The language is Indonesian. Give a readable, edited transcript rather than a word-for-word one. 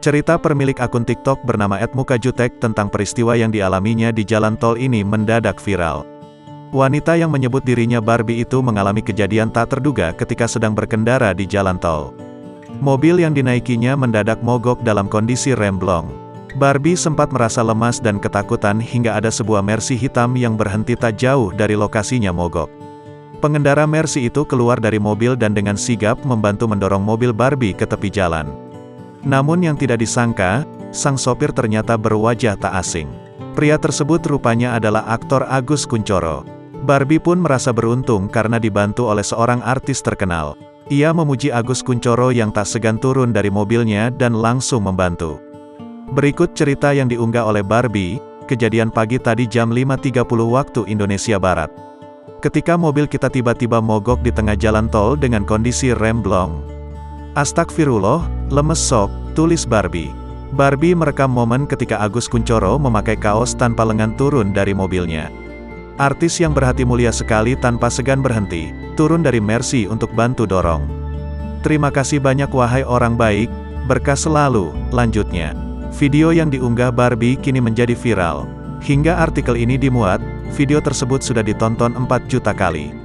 Cerita pemilik akun TikTok bernama @mukajutek tentang peristiwa yang dialaminya di jalan tol ini mendadak viral. Wanita yang menyebut dirinya Barbie itu mengalami kejadian tak terduga ketika sedang berkendara di jalan tol. Mobil yang dinaikinya mendadak mogok dalam kondisi remblong. Barbie sempat merasa lemas dan ketakutan hingga ada sebuah Mercy hitam yang berhenti tak jauh dari lokasinya mogok. Pengendara Mercy itu keluar dari mobil dan dengan sigap membantu mendorong mobil Barbie ke tepi jalan. Namun yang tidak disangka, sang sopir ternyata berwajah tak asing. Pria tersebut rupanya adalah aktor Agus Kuncoro. Barbie pun merasa beruntung karena dibantu oleh seorang artis terkenal. Ia memuji Agus Kuncoro yang tak segan turun dari mobilnya dan langsung membantu. Berikut cerita yang diunggah oleh Barbie, kejadian pagi tadi jam 5.30 waktu Indonesia Barat. Ketika mobil kita tiba-tiba mogok di tengah jalan tol dengan kondisi remblong. Astagfirullah, lemes sok, tulis Barbie. Barbie merekam momen ketika Agus Kuncoro memakai kaos tanpa lengan turun dari mobilnya. Artis yang berhati mulia sekali tanpa segan berhenti, turun dari Mercy untuk bantu dorong. Terima kasih banyak wahai orang baik, berkah selalu, lanjutnya. Video yang diunggah Barbie kini menjadi viral. Hingga artikel ini dimuat, video tersebut sudah ditonton 4 juta kali.